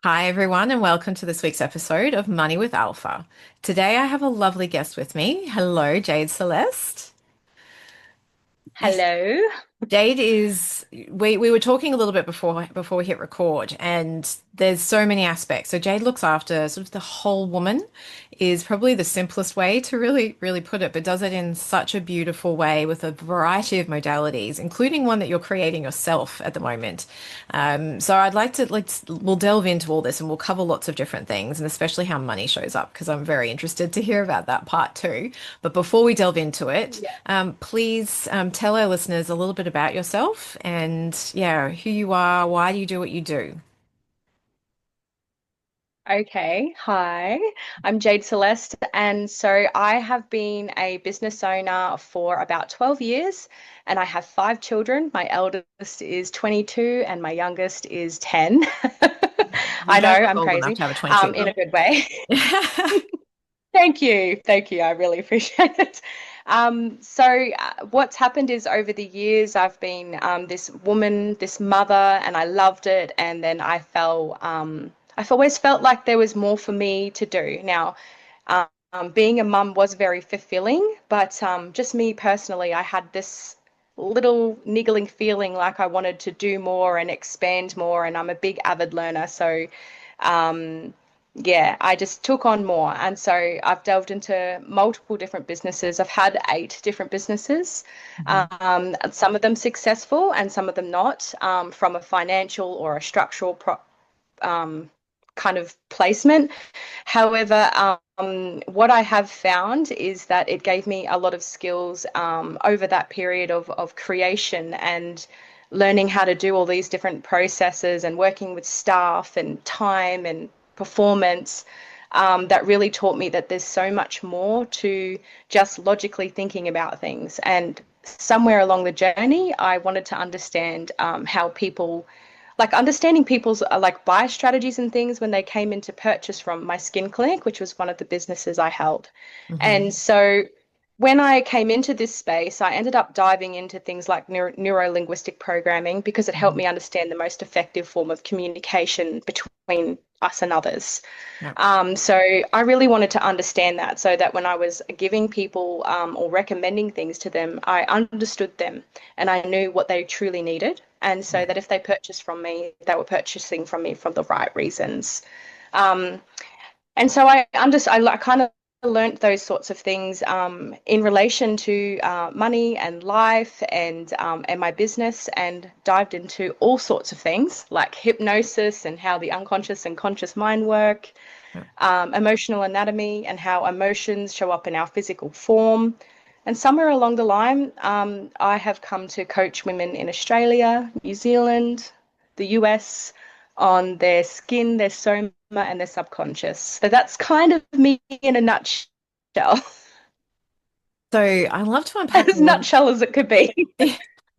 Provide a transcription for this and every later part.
Hi, everyone, and welcome to this week's episode of Money with Alpha. Today, I have a lovely guest with me. Hello, Jayde Celieste. Hello. Jade is we were talking a little bit before we hit record, and there's so many aspects. So Jade looks after sort of the whole woman is probably the simplest way to really put it, but does it in such a beautiful way with a variety of modalities, including one that you're creating yourself at the moment. So I'd like to we'll delve into all this and we'll cover lots of different things, and especially how money shows up because I'm very interested to hear about that part too. But before we delve into it, Yeah. please tell our listeners a little bit about yourself and yeah, who you are, why do you do what you do? Okay. Hi. I'm Jade Celeste. And so I have been a business owner for about 12 years, and I have five children. My eldest is 22 and my youngest is 10. You I know, don't look I'm old enough crazy, to have a 22 in year a good way. old. Thank you. Thank you. I really appreciate it. What's happened is over the years, I've been this woman, this mother, and I loved it. And then I've always felt like there was more for me to do. Now, being a mum was very fulfilling, but just me personally, I had this little niggling feeling like I wanted to do more and expand more. And I'm a big avid learner. Um, yeah, I just took on more. And so I've delved into multiple different businesses. I've had eight different businesses, some of them successful and some of them not, from a financial or a structural um, kind of placement. However, what I have found is that it gave me a lot of skills over that period of creation and learning how to do all these different processes and working with staff and time and performance. That really taught me that there's so much more to just logically thinking about things. And somewhere along the journey, I wanted to understand how people like understanding people's like buy strategies and things when they came in to purchase from my skin clinic, which was one of the businesses I held. And Mhm. so when I came into this space, I ended up diving into things like neuro-linguistic programming because it helped Mhm. me understand the most effective form of communication between us and others. Yeah. So I really wanted to understand that so that when I was giving people or recommending things to them, I understood them and I knew what they truly needed. And so Yeah. that if they purchased from me, they were purchasing from me for the right reasons. Um, and so I kind of learned those sorts of things in relation to money and life and my business, and dived into all sorts of things like hypnosis and how the unconscious and conscious mind work, Yeah. emotional anatomy and how emotions show up in our physical form. And somewhere along the line, I have come to coach women in Australia, New Zealand, the US on their skin, their soma, and their subconscious. So that's kind of me in a nutshell, So I love to unpack a as little. nutshell as it could be.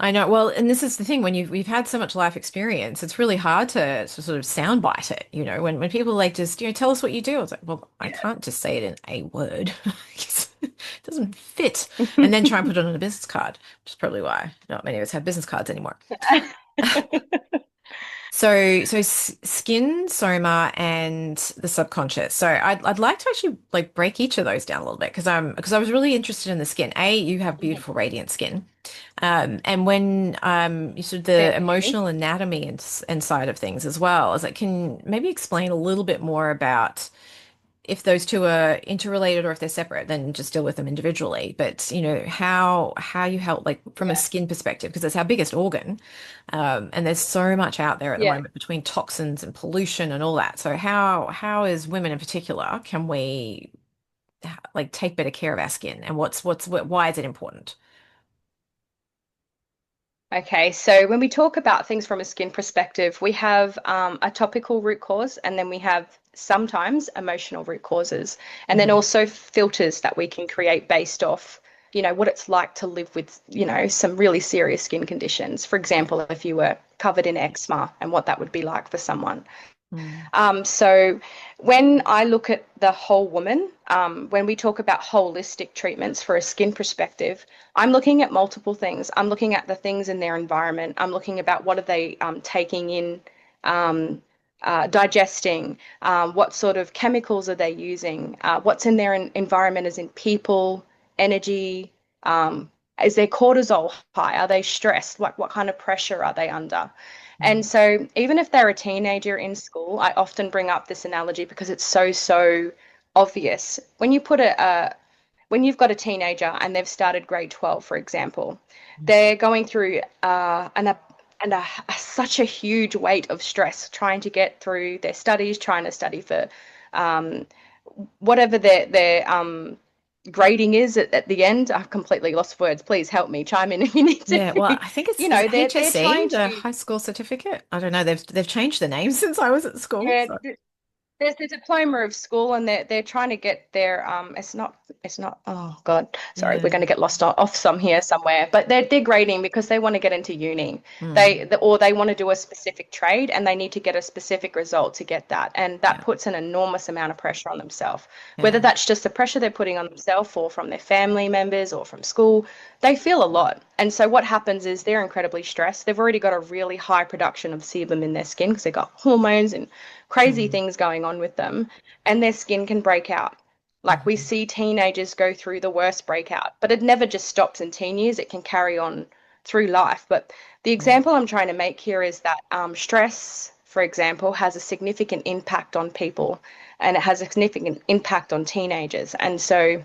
I know. Well, and this is the thing when we've had so much life experience, it's really hard to sort of soundbite it. When people like just tell us what you do. I was like, well, I can't just say it in a word. 'Cause it doesn't fit. And then try and put it on a business card, which is probably why not many of us have business cards anymore. So skin, soma, and the subconscious. So I'd like to actually like break each of those down a little bit because I was really interested in the skin. You have beautiful radiant skin. And when you sort of the Thanks. emotional anatomy and side of things as well, is it can maybe explain a little bit more about if those two are interrelated or if they're separate, then just deal with them individually. But how you help like from a Yeah. skin perspective, because it's our biggest organ. And there's so much out there at the Yeah. moment between toxins and pollution and all that. So how as women in particular can we like take better care of our skin and why is it important? Okay, so when we talk about things from a skin perspective, we have a topical root cause, and then we have sometimes emotional root causes, and then Mhm. also filters that we can create based off, what it's like to live with, some really serious skin conditions. For Yeah. example, if you were covered in eczema and what that would be like for someone. Mm. So when I look at the whole woman, when we talk about holistic treatments for a skin perspective, I'm looking at multiple things. I'm looking at the things in their environment. I'm looking about what are they taking in um, digesting, what sort of chemicals are they using, what's in their environment, as in people, energy, is their cortisol high? Are they stressed? What kind of pressure are they under? And Mm. so even if they're a teenager in school, I often bring up this analogy because it's so obvious. When you've got a teenager and they've started grade 12, for example, they're going through such a huge weight of stress trying to get through their studies, trying to study for um, whatever their grading is at the end. I've completely lost words. Please help me. Chime in if you need Yeah, to. well, I think it's You is know, it they're HSC, trying the to, high school certificate. I don't know. They've changed the name since I was at school. yeah, So there's the diploma of school, and they're trying to get their it's not, oh God, sorry, we're yeah. going to get lost off some here somewhere, but they're grading because they want to get into uni. Mm, Or they want to do a specific trade and they need to get a specific result to get that, and that yeah, puts an enormous amount of pressure on themselves. Whether yeah. that's just the pressure they're putting on themselves or from their family members or from school, they feel a lot. And so what happens is they're incredibly stressed. They've already got a really high production of sebum in their skin because they've got hormones and crazy Mm, things going on with them, and their skin can break out. Like, we mhm, see teenagers go through the worst breakout, but it never just stops in teen years. It can carry on through life. But the yeah, example I'm trying to make here is that stress, for example, has a significant impact on people, and it has a significant impact on teenagers. And so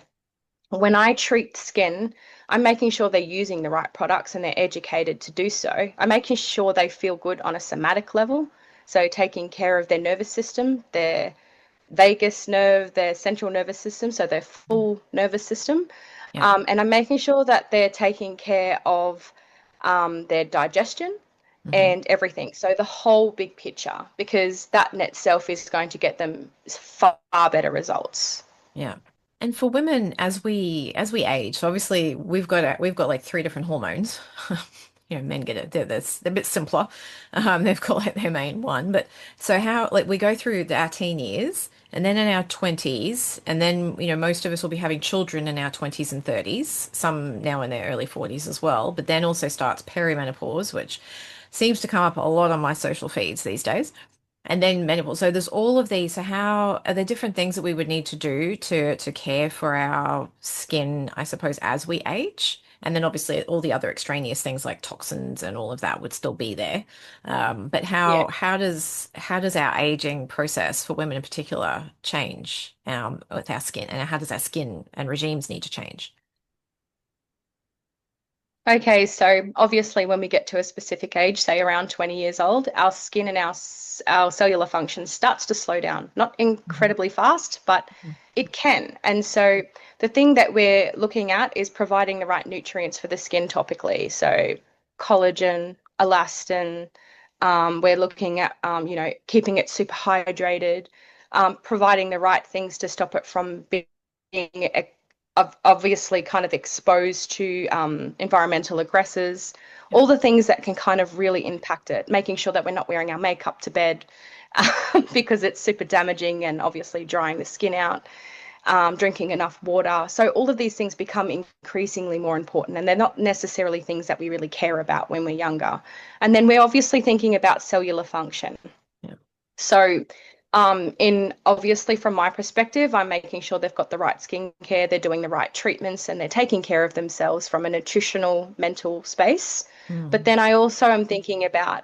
when I treat skin, I'm making sure they're using the right products and they're educated to do so. I'm making sure they feel good on a somatic level. So taking care of their nervous system, their vagus nerve, their central nervous system, so their mm, full nervous system. yeah, And I'm making sure that they're taking care of their digestion mhm, and everything. So the whole big picture, because that in itself is going to get them far better results. yeah. And for women, as we age, so obviously we've got like three different hormones. Men get it. They're a bit simpler. They've got like their main one. But so how like we go through our teen years and then in our 20s, and then most of us will be having children in our 20s and 30s, some now in their early 40s as well. But then also starts perimenopause, which seems to come up a lot on my social feeds these days. And then menopause. So there's all of these. So how are there different things that we would need to do to care for our skin, I suppose, as we age? And then obviously all the other extraneous things like toxins and all of that would still be there. But Yeah. how does our aging process for women in particular change with our skin, and how does our skin and regimes need to change? Okay, so obviously, when we get to a specific age, say around 20 years old, our skin and our cellular function starts to slow down. Not Mhm. incredibly fast, but it can. And so the thing that we're looking at is providing the right nutrients for the skin topically. So collagen, elastin. We're looking at keeping it super hydrated, providing the right things to stop it from being obviously kind of exposed to environmental aggressors, Yeah, all the things that can kind of really impact it, making sure that we're not wearing our makeup to bed because it's super damaging and obviously drying the skin out, drinking enough water. So all of these things become increasingly more important, and they're not necessarily things that we really care about when we're younger. And then we're obviously thinking about cellular function. yeah, So, in obviously from my perspective, I'm making sure they've got the right skincare, they're doing the right treatments, and they're taking care of themselves from a nutritional, mental space. But mm, then I also am thinking about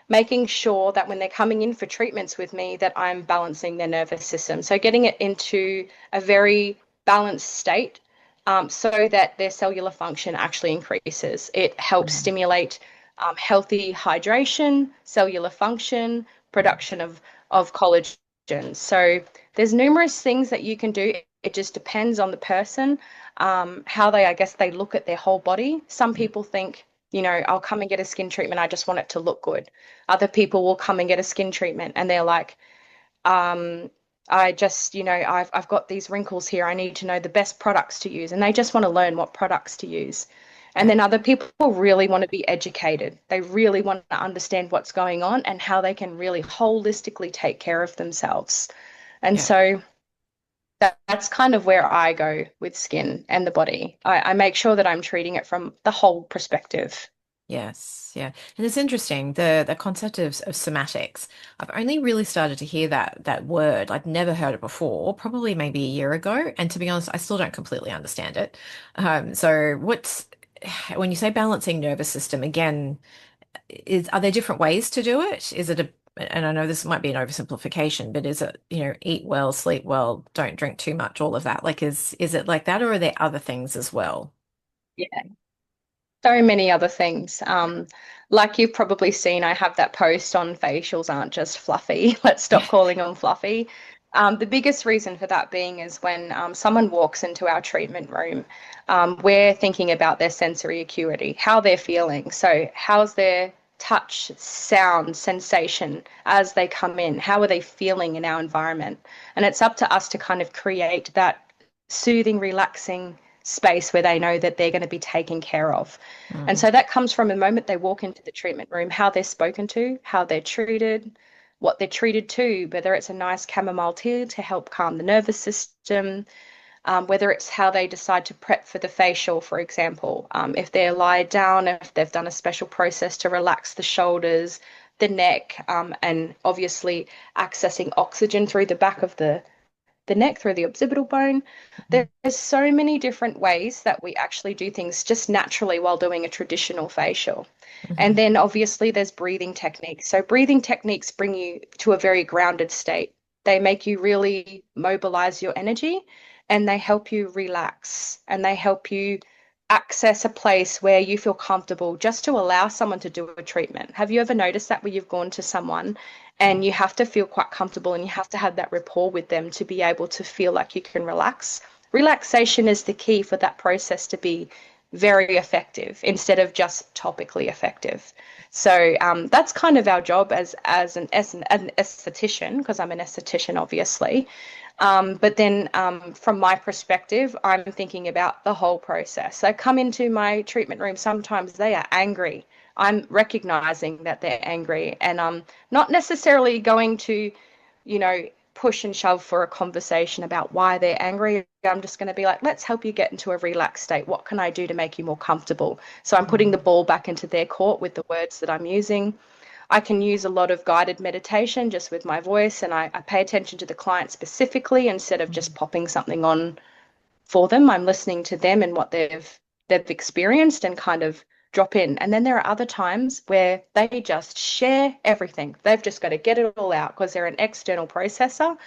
making sure that when they're coming in for treatments with me, that I'm balancing their nervous system. So getting it into a very balanced state, so that their cellular function actually increases. It helps mm, stimulate healthy hydration, cellular function, yeah, production of collagen. So there's numerous things that you can do. It just depends on the person, how they, I guess, they look at their whole body. Some yeah, people think, I'll come and get a skin treatment. I just want it to look good. Other people will come and get a skin treatment and they're like, um, I just, I've got these wrinkles here. I need to know the best products to use. And they just want to learn what products to use. And yeah, then other people really want to be educated. They really want to understand what's going on and how they can really holistically take care of themselves. And yeah. so that's kind of where I go with skin and the body. I make sure that I'm treating it from the whole perspective. Yes, yeah. And it's interesting, the concept of somatics. I've only really started to hear that word. I'd never heard it before, probably maybe a year ago. And to be honest, I still don't completely understand it. So what's when you say balancing nervous system, again, are there different ways to do it? Is it a, and I know this might be an oversimplification, but is it, eat well, sleep well, don't drink too much, all of that? Like is it like that, or are there other things as well? Yeah. So many other things. Like you've probably seen, I have that post on facials aren't just fluffy. Let's stop calling them fluffy. The biggest reason for that being is when someone walks into our treatment room, we're thinking about their sensory acuity, how they're feeling. So, how's their touch, sound, sensation as they come in? How are they feeling in our environment? And it's up to us to kind of create that soothing, relaxing space where they know that they're going to be taken care of. And Mm, so that comes from the moment they walk into the treatment room, how they're spoken to, how they're treated, what they're treated to, whether it's a nice chamomile tea to help calm the nervous system, whether it's how they decide to prep for the facial, for example, if they're lie down, if they've done a special process to relax the shoulders, the neck, and obviously accessing oxygen through the back of the neck through the occipital bone. mm, There's so many different ways that we actually do things just naturally while doing a traditional facial. And mhm, then obviously there's breathing techniques. So breathing techniques bring you to a very grounded state. They make you really mobilize your energy and they help you relax and they help you access a place where you feel comfortable just to allow someone to do a treatment. Have you ever noticed that where you've gone to someone and you have to feel quite comfortable and you have to have that rapport with them to be able to feel like you can relax? Relaxation is the key for that process to be very effective instead of just topically effective. So that's kind of our job as an esthetician, because I'm an esthetician, obviously. But then from my perspective, I'm thinking about the whole process. I come into my treatment room, sometimes they are angry. I'm recognizing that they're angry, and I'm not necessarily going to, push and shove for a conversation about why they're angry. I'm just going to be like, let's help you get into a relaxed state. What can I do to make you more comfortable? So I'm putting the mm, ball back into their court with the words that I'm using. I can use a lot of guided meditation just with my voice, and I pay attention to the client specifically instead of just mm, popping something on for them. I'm listening to them and what they've experienced and kind of drop in. And then there are other times where they just share everything. They've just got to get it all out because they're an external processor.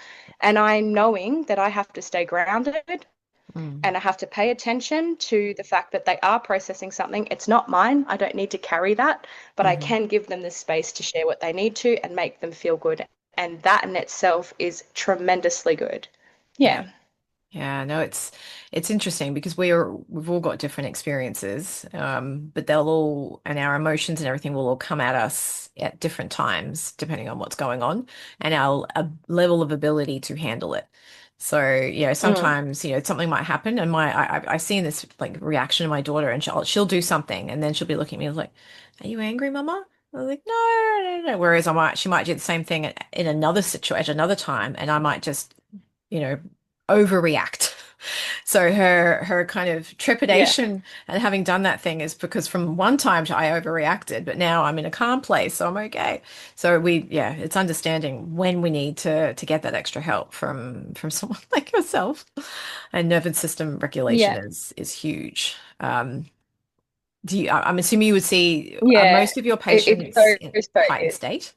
And I'm knowing that I have to stay grounded mm, and I have to pay attention to the fact that they are processing something. It's not mine. I don't need to carry that, but I mhm. can give them the space to share what they need to and make them feel good. And that in itself is tremendously good. Yeah. Yeah. Yeah, no, it's interesting because we've all got different experiences, but they'll all and our emotions and everything will all come at us at different times depending on what's going on and our level of ability to handle it. So, Mm. sometimes, something might happen and I've seen this like reaction of my daughter and she'll do something and then she'll be looking at me like, "Are you angry, Mama?" I was like, "No, no, no, no." Whereas she might do the same thing in another situation, another time, and I might just you know, overreact. So her kind of Yeah. trepidation and having done that thing is because from one time I overreacted, but now I'm in a calm place, so I'm okay. So it's understanding when we need to get that extra help from someone like yourself. And nervous system regulation Yeah. is huge. I'm assuming you would see Yeah. most of your It patients so in so heightened is. state.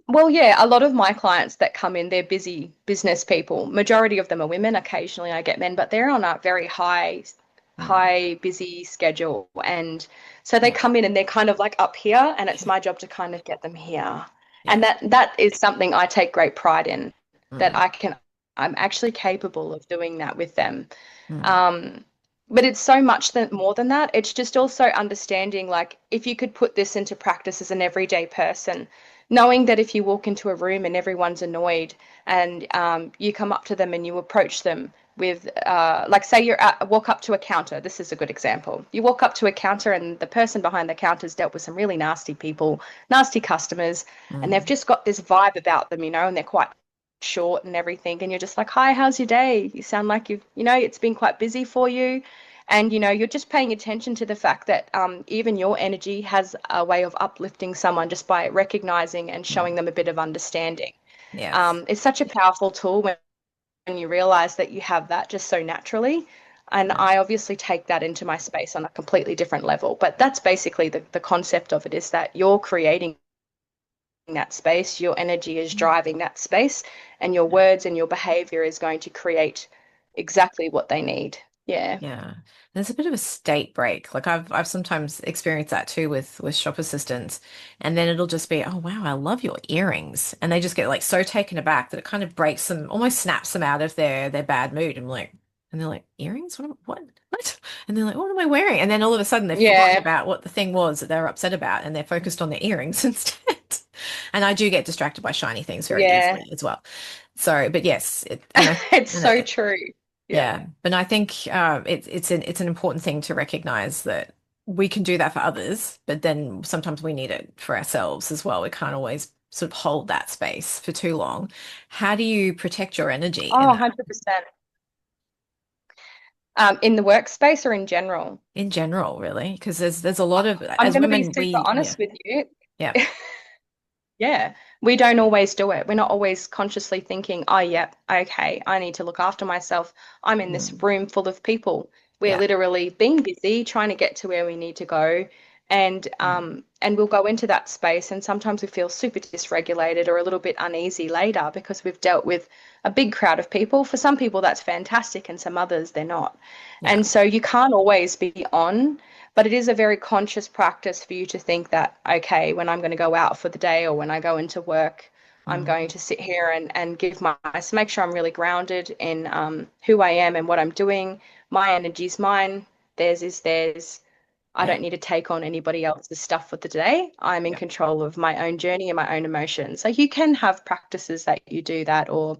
Well, yeah, a lot of my clients that come in, they're busy business people. Majority of them are women. Occasionally I get men, but they're on a very Mm, high busy schedule. And so they yeah, come in and they're kind of like up here, and it's my job to kind of get them here. And yeah. that is something I take great pride in, that Mm, I'm actually capable of doing that with them. mm, Um, but it's so much more than that. It's just also understanding, like, if you could put this into practice as an everyday person, knowing that if you walk into a room and everyone's annoyed and you come up to them and you approach them with, like, say walk up to a counter. This is a good example. You walk up to a counter and the person behind the counter's dealt with some really nasty people, nasty customers, and they've mm, just got this vibe about them, and they're quite short and everything, and you're just like, hi, how's your day? You sound like it's been quite busy for you. And you're just paying attention to the fact that even your energy has a way of uplifting someone just by recognizing and showing Mm. them a bit of understanding. Yes. It's such a powerful tool when you realize that you have that just so naturally. And Yeah. I obviously take that into my space on a completely different level. But that's basically the concept of it, is that you're creating that space, your energy is Mm. driving that space, and your Yeah. words and your behavior is going to create exactly what they need. Yeah. Yeah. There's a bit of a state break. Like I've sometimes experienced that too with shop assistants. And then it'll just be, oh wow, I love your earrings. And they just get like so taken aback that it kind of breaks them, almost snaps them out of their bad mood. I'm like, and they're like, earrings? What? And they're like, what am I wearing? And then all of a sudden they've forgotten Yeah. about what the thing was that they were upset about and they're focused on their earrings instead. And I do get distracted by shiny things very Yeah. easily as well. So, but yes, It's and so true. Yeah. yeah, but I think it's an important thing to recognize that we can do that for others, but then sometimes we need it for ourselves as well. We can't always sort of hold that space for too long. How do you protect your energy Oh, in that 100%. In the workspace or in general? in general, really? Because there's a lot of I'm as going to be women super we yeah honest with you. yeah Yeah, we don't always do it. We're not always consciously thinking, oh, yep, okay, I need to look after myself. I'm in this mm, room full of people. We're yeah literally being busy, trying to get to where we need to go. mm, And we'll go into that space, and sometimes we feel super dysregulated or a little bit uneasy later because we've dealt with a big crowd of people. For some people, that's fantastic, and some others, they're not. yeah And so you can't always be on, but it is a very conscious practice for you to think that, okay, when I'm going to go out for the day or when I go into work, I'm going mm, to sit here and give make sure I'm really grounded in who I am and what I'm doing. My energy's mine, theirs is theirs. I yeah don't need to take on anybody else's stuff for the day. I'm in yeah control of my own journey and my own emotions. So you can have practices that you do that, or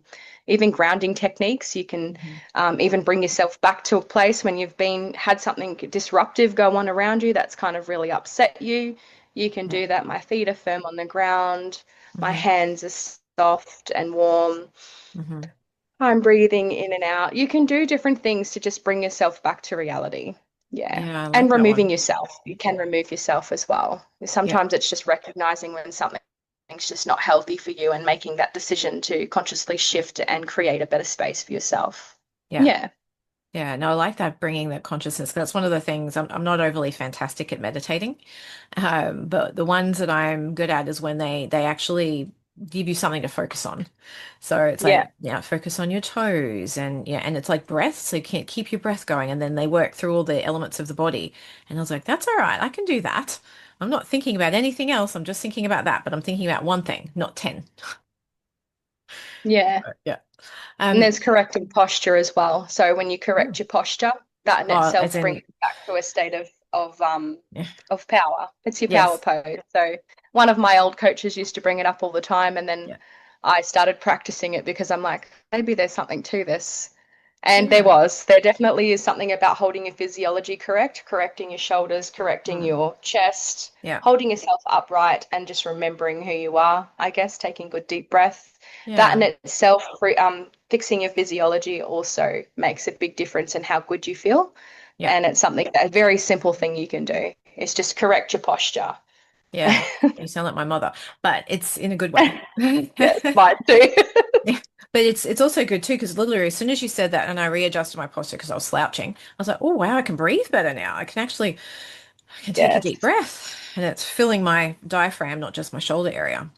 even grounding techniques. You can mhm, even bring yourself back to a place when you've had something disruptive go on around you that's kind of really upset you. You can yeah do that. My feet are firm on the ground. My hmm hands are soft and warm. hmm I'm breathing in and out. You can do different things to just bring yourself back to reality. Yeah. yeah I And like that removing one yourself. You can remove yourself as well. yeah Sometimes it's just recognizing when something's just not healthy for you and making that decision to consciously shift and create a better space for yourself. yeah Yeah. Yeah, no, I like that bringing that consciousness. That's one of the things I'm not overly fantastic at meditating, but the ones that I'm good at is when they actually give you something to focus on. So it's Yeah. like, yeah, focus on your toes and yeah, and it's like breath, so you can't keep your breath going, and then they work through all the elements of the body. And I was like, that's all right, I can do that. I'm not thinking about anything else. I'm just thinking about that, but I'm thinking about one thing, not 10. Yeah. Yeah. And Um, there's correcting posture as well. So when you correct oh, your posture, that in as itself brings in, you back to a state yeah, of power. It's your power yes, pose. So one of my old coaches used to bring it up all the time, and then yeah, I started practicing it because I'm like, maybe there's something to this. And yeah, there definitely is something about holding your physiology correct, correcting your shoulders, correcting mm, your chest, yeah. holding yourself upright, and just remembering who you are, I guess, taking good deep breath. That in Yeah, itself, fixing your physiology also makes a big difference in how good you feel. yeah, And it's something that a very simple thing you can do is just correct your posture. yeah. You sound like my mother, but it's in a good way. Yes, mine too. Yeah. But it's also good too because literally as soon as you said that and I readjusted my posture because I was slouching, I was like, oh wow, I can breathe better now. I can take a Yes. deep breath and it's filling my diaphragm, not just my shoulder area.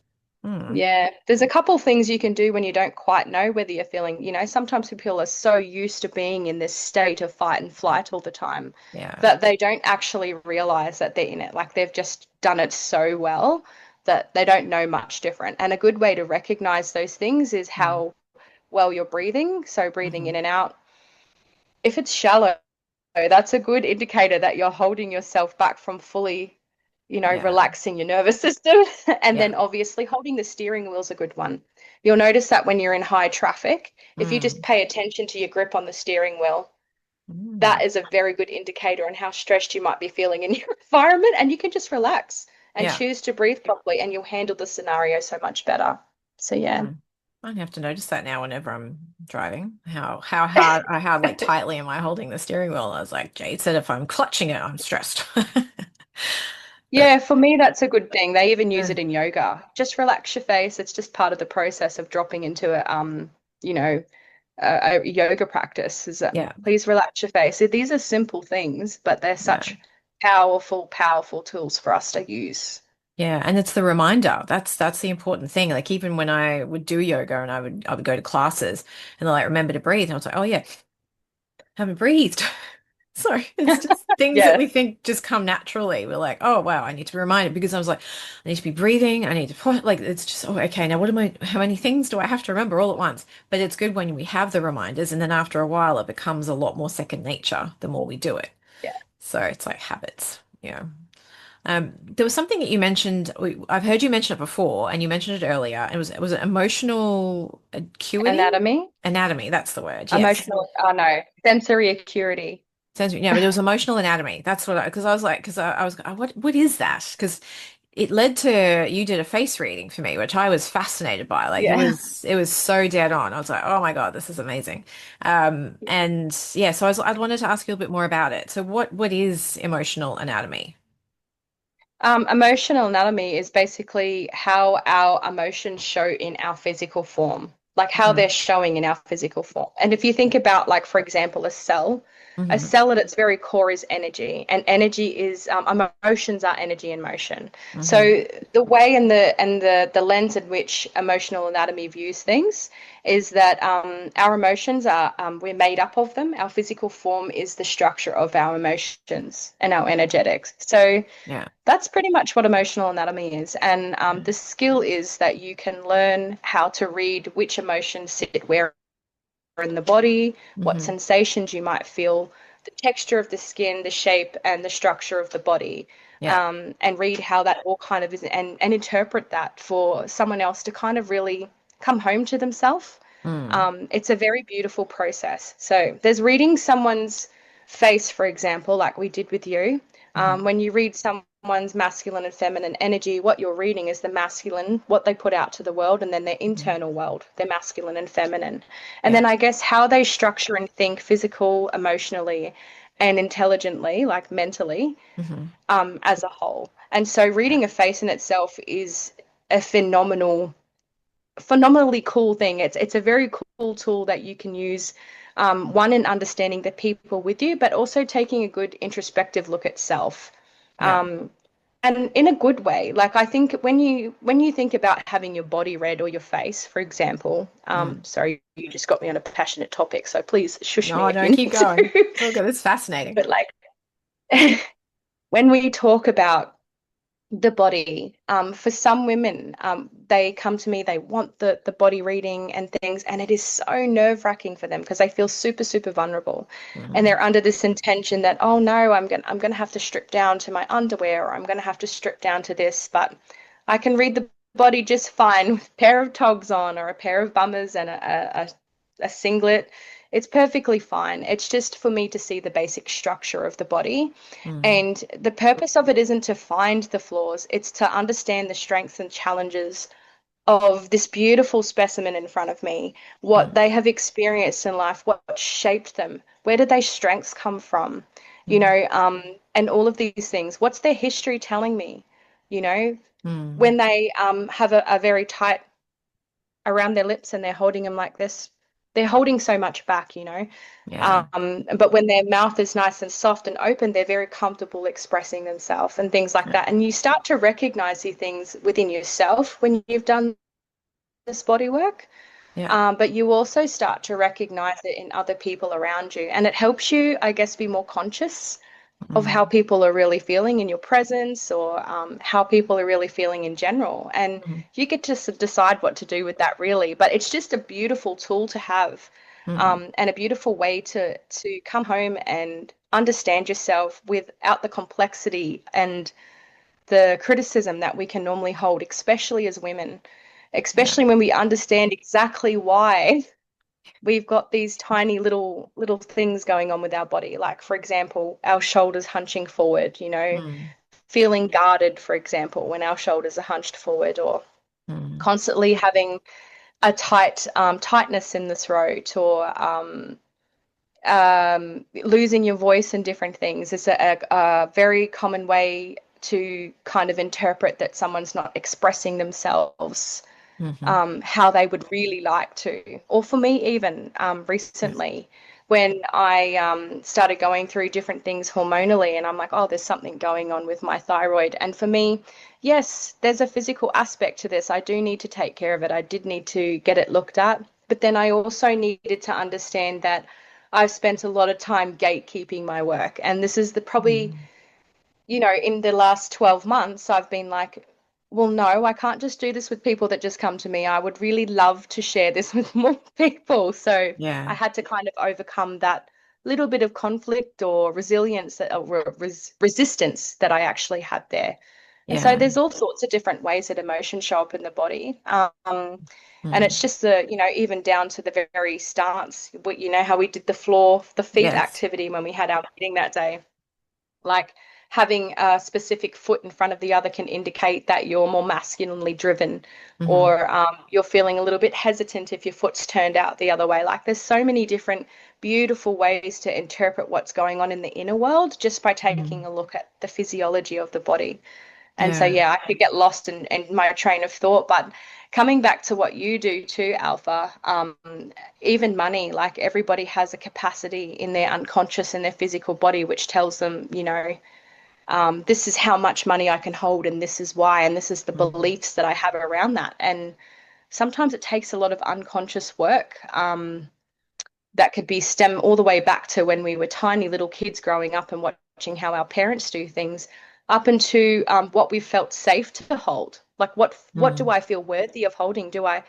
Hmm. Yeah, there's a couple things you can do when you don't quite know whether you're feeling, sometimes people are so used to being in this state of fight and Yeah, flight all the time yeah, that they don't actually realize that they're in it. Like they've just done it so well that they don't know much different. And a good way to recognize those things is mm, how well you're breathing. So breathing hmm, in and out. If it's shallow, that's a good indicator that you're holding yourself back from fully, yeah, relaxing your nervous system. And yeah, then obviously holding the steering wheel is a good one. You'll notice that when you're in high traffic, if you just mm, pay attention to your grip on the steering wheel, mm, that is a very good indicator on how stressed you might be feeling in your environment. And you can just relax and yeah. choose to breathe properly, and you'll handle the scenario so much better. So, yeah. Mm. I have to notice that now whenever I'm driving. How hard how like tightly am I holding the steering wheel? I was like, Jade said if I'm clutching it, I'm stressed. But Yeah, for me, that's a good thing. They even use uh, it in yoga. Just relax your face. It's just part of the process of dropping into you know, a yoga practice. Is that yeah, please relax your face. So these are simple things, but they're yeah. such powerful, powerful tools for us to use. Yeah, and it's the reminder. That's the important thing. Like even when I would do yoga and I would go to classes and they're like, remember to breathe. And I was like, oh yeah, haven't breathed. So it's just things that we Yes. think just come naturally. We're like, oh wow, I need to be reminded because I was like, I need to be breathing. I need to put like it's just oh okay. Now what am I? How many things do I have to remember all at once? But it's good when we have the reminders, and then after a while, it becomes a lot more second nature the more we do it. Yeah. So it's like habits. Yeah. There was something that you mentioned. I've heard you mention it before, and you mentioned it earlier. It was emotional acuity, Anatomy, anatomy. That's the word. Yes. emotional, oh no, sensory acuity. Sensory, yeah, but it was emotional anatomy. That's what because I was like, because I was, what is that? Because it led to you did a face reading for me, which I was fascinated by. Like Yeah. it was so dead on. I was like, oh my God, this is amazing. And yeah, so I wanted to ask you a bit more about it. So what is emotional anatomy? Emotional anatomy is basically how our emotions show in our physical form, like how Hmm. they're showing in our physical form. And if you think about, like, for example, a Hmm. cell at its very core is energy, and energy is emotions are energy in motion. Hmm. So the way and the lens in which emotional anatomy views things is that our emotions are we're made up of them. Our physical form is the structure of our emotions and our energetics. So Yeah. that's pretty much what emotional anatomy is. And the skill is that you can learn how to read which emotions sit where in the body, what Hmm. sensations you might feel, the texture of the skin, the shape, and the structure of the body, Yeah. and read how that all kind of is, and interpret that for someone else to kind of really come home to themselves. Mm. It's a very beautiful process. So there's reading someone's face, for example, like we did with you. Hmm. When you read someone's masculine and feminine energy, what you're reading is the masculine, what they put out to the world, and then their Hmm. internal world, their masculine and feminine. And Yeah. then I guess how they structure and think physical, emotionally, and intelligently, like mentally, Hmm. as a whole. And so Yeah. reading a face in itself is a phenomenally cool thing. It's a very cool tool that you can use, one in understanding the people with you, but also taking a good introspective look at self, Yeah. um, and in a good way. Like I think when you think about having your body read or your face, for example, Mm. sorry, you just got me on a passionate topic, so please shush me No, if no, you keep need going. to. It's all good. It's fascinating. But like when we talk about the body. For some women, they come to me, they want the body reading and things, and it is so nerve-wracking for them because they feel super, super vulnerable. And Mm. they're under this intention that, oh no, I'm gonna have to strip down to my underwear, or I'm gonna have to strip down to this, but I can read the body just fine with a pair of togs on or a pair of bummers and a singlet. It's perfectly fine. It's just for me to see the basic structure of the body, Mm. and the purpose of it isn't to find the flaws, it's to understand the strengths and challenges of this beautiful specimen in front of me, what Mm. they have experienced in life, what shaped them, where did their strengths come from, Mm. and all of these things. What's their history telling me? You know, Mm. when they have a very tight around their lips and they're holding them like this, they're holding so much back. Yeah. But when their mouth is nice and soft and open, they're very comfortable expressing themselves and things like Yeah. that. And you start to recognize these things within yourself when you've done this body work. Yeah. But you also start to recognize it in other people around you. And it helps you, I guess, be more conscious of how Mm. people are really feeling in your presence, or how people are really feeling in general. And Mm. you get to decide what to do with that, really. But it's just a beautiful tool to have, Mm. and a beautiful way to come home and understand yourself without the complexity and the criticism that we can normally hold, especially as women, Yeah. especially when we understand exactly why we've got these tiny little things going on with our body. Like, for example, our shoulders hunching forward, Mm. feeling guarded, for example, when our shoulders are hunched forward, or Mm. constantly having a tightness in the throat, or losing your voice and different things is a very common way to kind of interpret that someone's not expressing themselves Hmm. how they would really like to. Or for me, even Yes. recently, when I started going through different things hormonally, and I'm like, oh, there's something going on with my thyroid. And for me, yes, there's a physical aspect to this. I do need to take care of it. I did need to get it looked at. But then I also needed to understand that I've spent a lot of time gatekeeping my work. And this is the probably Mm. in the last 12 months, I've been like, well, no, I can't just do this with people that just come to me. I would really love to share this with more people. So I Yeah. had to kind of overcome that little bit of conflict or resilience or resistance that I actually had there. And so Yeah. there's all sorts of different ways that emotions show up in the body. And Mm. it's just even down to the very stance, how we did the feet Yes. activity when we had our meeting that day. Like having a specific foot in front of the other can indicate that you're more masculinely driven, Hmm. or you're feeling a little bit hesitant if your foot's turned out the other way. Like there's so many different beautiful ways to interpret what's going on in the inner world just by taking Mm. a look at the physiology of the body. And so, Yeah. yeah, I could get lost in my train of thought. But coming back to what you do too, Alpha, even money, like everybody has a capacity in their unconscious and their physical body, which tells them, this is how much money I can hold, and this is why, and this is the Mm. beliefs that I have around that. And sometimes it takes a lot of unconscious work that could be stem all the way back to when we were tiny little kids growing up and watching how our parents do things, up into what we felt safe to hold. Like what do Mm. I feel worthy of holding? Do I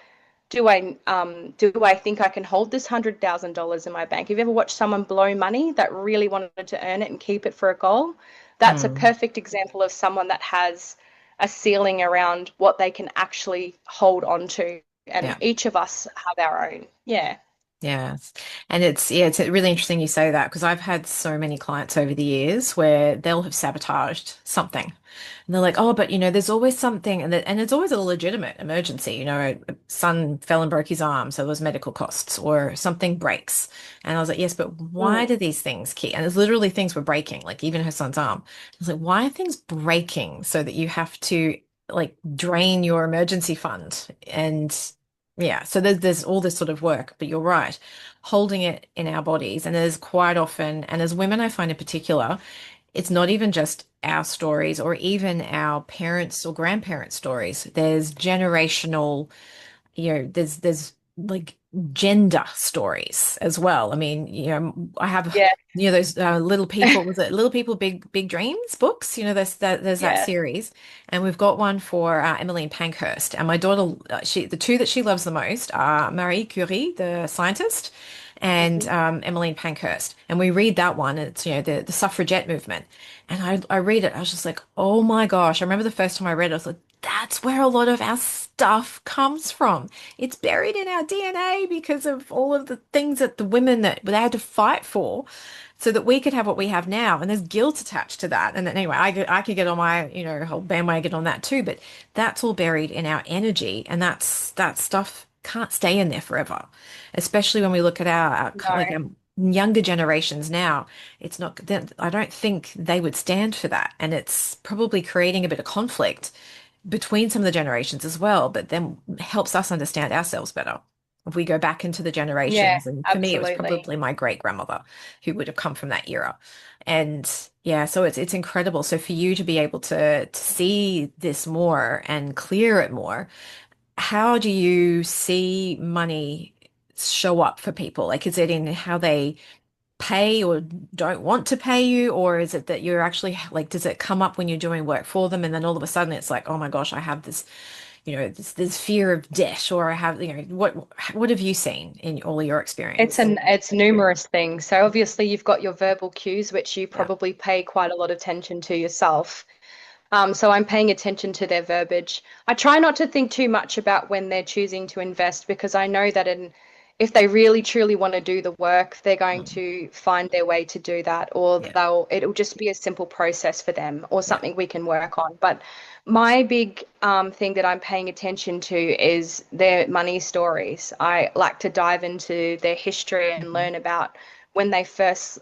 think I can hold this $100,000 in my bank? Have you ever watched someone blow money that really wanted to earn it and keep it for a goal? That's a Mm. perfect example of someone that has a ceiling around what they can actually hold on to. And Yeah. each of us have our own. Yeah. Yes. And it's really interesting you say that because I've had so many clients over the years where they'll have sabotaged something. And they're like, oh, but there's always something and it's always a legitimate emergency. A son fell and broke his arm, so there was medical costs, or something breaks. And I was like, yes, but why Mm, do these things keep and it's literally things were breaking, like even her son's arm. I was like, why are things breaking so that you have to like drain your emergency fund? And yeah, so there's all this sort of work, but you're right, holding it in our bodies, and there's quite often, and as women, I find in particular, it's not even just our stories or even our parents' or grandparents' stories. There's generational, there's like gender stories as well. I mean, I have, yeah, those little people, was it Little People, Big Dreams books? There's that yeah. series, and we've got one for Emmeline Pankhurst. And my daughter, the two that she loves the most are Marie Curie, the scientist, and Mhm. Emmeline Pankhurst. And we read that one. It's the suffragette movement, and I read it. I was just like, oh my gosh! I remember the first time I read it, I was like, that's where a lot of our stuff comes from. It's buried in our DNA because of all of the things that the women that they had to fight for so that we could have what we have now. And there's guilt attached to that. And then, anyway, I could get on my, whole bandwagon on that too, but that's all buried in our energy. And that stuff can't stay in there forever, especially when we look at our No, like younger generations now. It's not, I don't think they would stand for that. And it's probably creating a bit of conflict between some of the generations as well, but then helps us understand ourselves better. If we go back into the yeah, generations, and for me, it was absolutely. probably my great grandmother who would have come from that era. And yeah, so it's incredible. So for you to be able to see this more and clear it more, how do you see money show up for people? Like, is it in how they pay or don't want to pay you, or is it that you're actually like, does it come up when you're doing work for them, and then all of a sudden it's like, oh my gosh, I have this, this fear of debt, or I have, what have you seen in all of your experience? It's numerous things. So obviously you've got your verbal cues, which you Yeah. probably pay quite a lot of attention to yourself. So I'm paying attention to their verbiage. I try not to think too much about when they're choosing to invest because I know that if they really truly want to do the work, they're going Mm. to find their way to do that, or Yeah. it'll just be a simple process for them, or Yeah. something we can work on. But my big thing that I'm paying attention to is their money stories. I like to dive into their history and Mhm. learn about when they first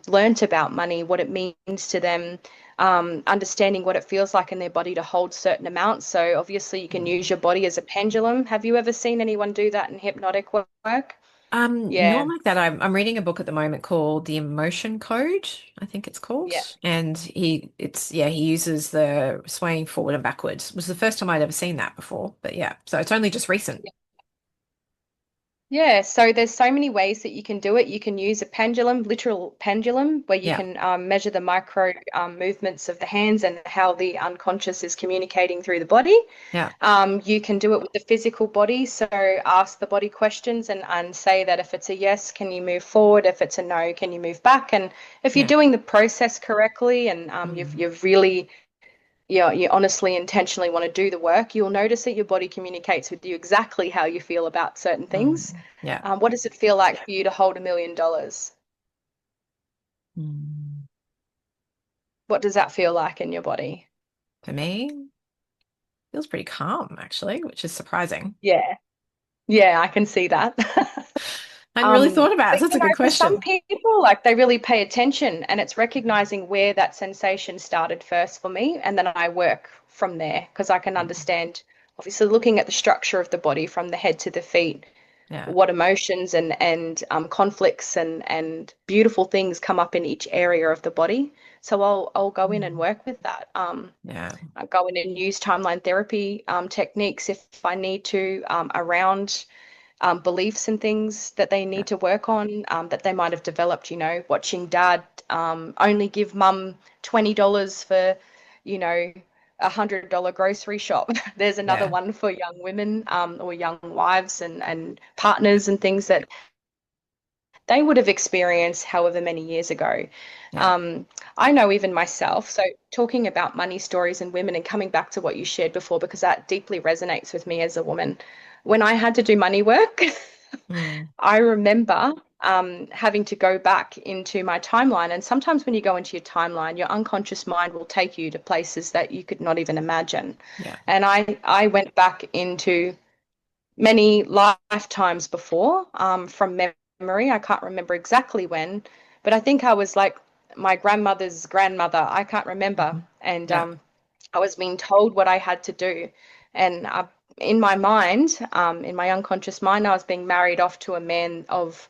learnt about money, what it means to them, understanding what it feels like in their body to hold certain amounts. So obviously you can use Mm. your body as a pendulum. Have you ever seen anyone do that in hypnotic work? Not Yeah, like that. I'm reading a book at the moment called The Emotion Code, I think it's called. yeah. And he uses the swaying forward and backwards. It was the first time I'd ever seen that before. But yeah, so it's only just recent. Yeah, so there's so many ways that you can do it. You can use a pendulum, literal pendulum, where you Yeah. can measure the micro movements of the hands and how the unconscious is communicating through the body. Yeah. You can do it with the physical body. So ask the body questions and say that if it's a yes, can you move forward? If it's a no, can you move back? And if you're Yeah. doing the process correctly and Mm. you've really you honestly intentionally want to do the work, you'll notice that your body communicates with you exactly how you feel about certain things. Mm. Yeah. What does it feel like for you to hold $1 million? Mm. What does that feel like in your body? For me, feels pretty calm actually, which is surprising. Yeah, yeah, I can see that. I hadn't really thought about it. But That's a good for some question. people, like they really pay attention, and it's recognizing where that sensation started first for me, and then I work from there because I can Mm. understand, obviously, looking at the structure of the body from the head to the feet, Yeah. what emotions and conflicts and beautiful things come up in each area of the body. So I'll go in and Mm. work with that. Yeah. I go in and use timeline therapy techniques if I need to around beliefs and things that they Yeah. need to work on that they might have developed, watching dad only give mum $20 for, $100 grocery shop. There's another Yeah. one for young women or young wives and partners and things that they would have experienced however many years ago. Yeah. Um, I know even myself, so talking about money stories and women and coming back to what you shared before, because that deeply resonates with me as a woman. When I had to do money work, Mm. I remember having to go back into my timeline. And sometimes when you go into your timeline, your unconscious mind will take you to places that you could not even imagine. Yeah. And I went back into many lifetimes before from memory. I can't remember exactly when, but I think I was like my grandmother's grandmother. I can't remember. Mhm. And Yeah. I was being told what I had to do. And in my mind, in my unconscious mind, I was being married off to a man of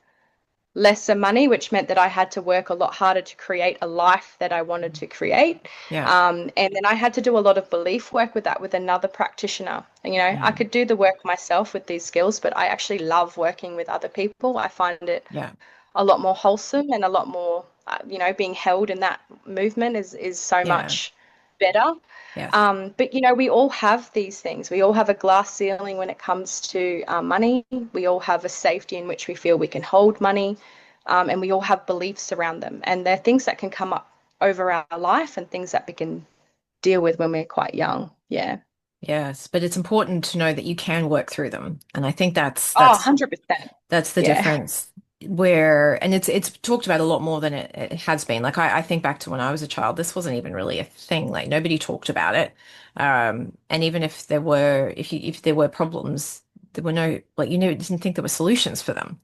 lesser money, which meant that I had to work a lot harder to create a life that I wanted to create. Yeah. And then I had to do a lot of belief work with that with another practitioner. And, I Mm. could do the work myself with these skills, but I actually love working with other people. I find it Yeah. a lot more wholesome and a lot more, being held in that movement is so Yeah. much better. Yes. But we all have these things. We all have a glass ceiling when it comes to money. We all have a safety in which we feel we can hold money, and we all have beliefs around them. And they're things that can come up over our life and things that we can deal with when we're quite young. Yeah. Yes. But it's important to know that you can work through them. And I think that's Oh, that's 100%. That's the Yeah. difference where, and it's talked about a lot more than it has been. Like I think back to when I was a child, this wasn't even really a thing. Like nobody talked about it. And even if there were, if there were problems, there were no, like, didn't think there were solutions for them.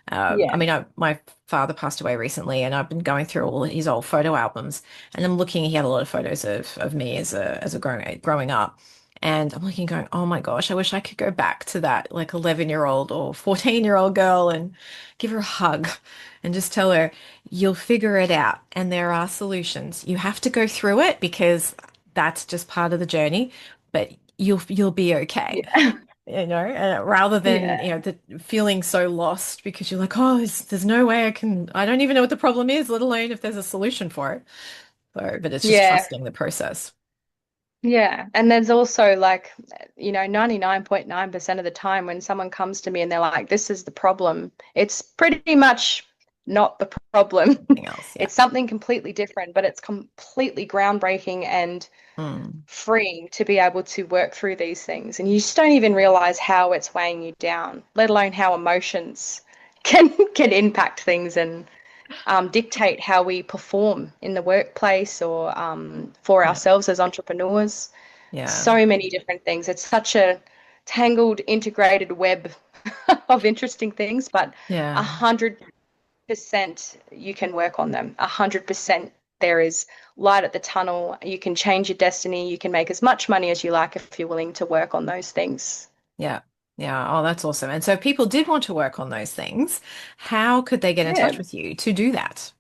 I Yeah. mean, my father passed away recently, and I've been going through all his old photo albums, and I'm looking. He had a lot of photos of me as a growing up, and I'm looking, going, oh my gosh, I wish I could go back to that like 11-year-old or 14-year-old girl and give her a hug, and just tell her you'll figure it out, and there are solutions. You have to go through it because that's just part of the journey, but you'll be okay, Yeah. rather than, Yeah. the feeling so lost because you're like, oh, there's no way I don't even know what the problem is, let alone if there's a solution for it. So, but it's just Yeah. trusting the process. Yeah, and there's also like, 99.9% of the time when someone comes to me and they're like, this is the problem, it's pretty much not the problem. Something else. Yeah. It's something completely different, but it's completely groundbreaking and Mm. free to be able to work through these things. And you just don't even realize how it's weighing you down, let alone how emotions can impact things and dictate how we perform in the workplace or for Yeah. ourselves as entrepreneurs. Yeah. So many different things. It's such a tangled, integrated web of interesting things, but a Yeah. 100% you can work on them. 100% there is light at the tunnel. You can change your destiny. You can make as much money as you like if you're willing to work on those things. Yeah. Yeah. Oh, that's awesome. And so if people did want to work on those things, how could they get in Yeah. touch with you to do that?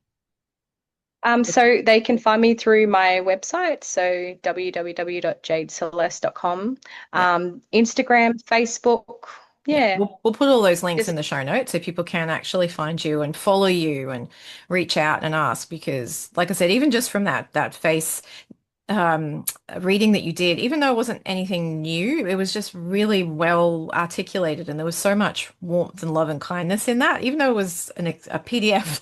So they can find me through my website, so www.jadeceleste.com, Yeah. Instagram, Facebook. Yeah, Yeah, we'll put all those links in just the show notes so people can actually find you and follow you and reach out and ask because, like I said, even just from that face um, reading that you did, even though it wasn't anything new, it was just really well articulated and there was so much warmth and love and kindness in that. Even though it was a PDF,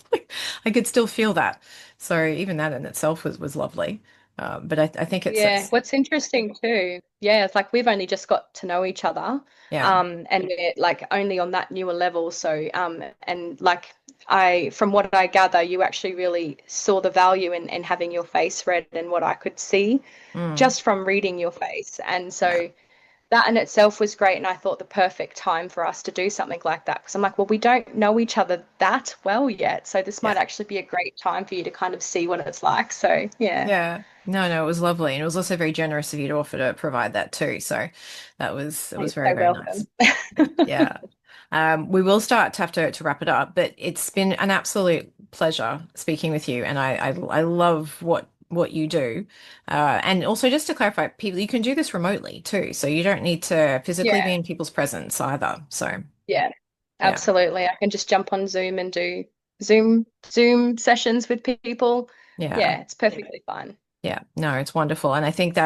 I could still feel that. So even that in itself was lovely. But I think yeah. it's What's interesting too, yeah, it's like we've only just got to know each other, yeah, and we're like only on that newer level. So, and like from what I gather, you actually really saw the value in having your face read and what I could see mm, just from reading your face. And yeah, so that in itself was great. And I thought the perfect time for us to do something like that. Because I'm like, well, we don't know each other that well yet. So this might yeah. actually be a great time for you to kind of see what it's like. So yeah, Yeah. No, no, it was lovely. And it was also very generous of you to offer to provide that too. So it was you're very, so very nice. welcome. Yeah. We will start to have to wrap it up, but it's been an absolute pleasure speaking with you. And I love what you do. And also just to clarify, people, you can do this remotely too. So you don't need to physically be Yeah, in people's presence either. So yeah, yeah. absolutely. I can just jump on Zoom and do Zoom sessions with people. Yeah. Yeah, it's perfectly fine. Yeah, no, it's wonderful. And I think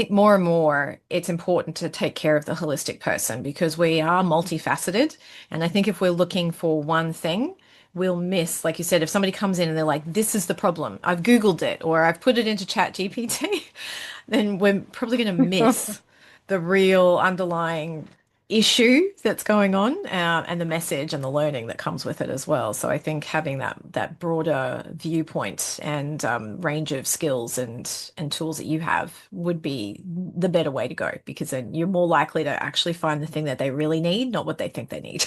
more and more it's important to take care of the holistic person because we are multifaceted. And I think if we're looking for one thing, we'll miss, like you said, if somebody comes in and they're like, this is the problem, I've Googled it or I've put it into Chat GPT, then we're probably going to miss the real underlying issue that's going on and the message and the learning that comes with it as well. So I think having that broader viewpoint and range of skills and tools that you have would be the better way to go because then you're more likely to actually find the thing that they really need, not what they think they need.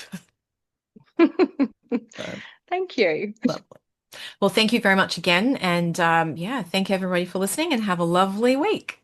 So Thank you. lovely. Well, thank you very much again, and yeah, thank everybody for listening, and have a lovely week.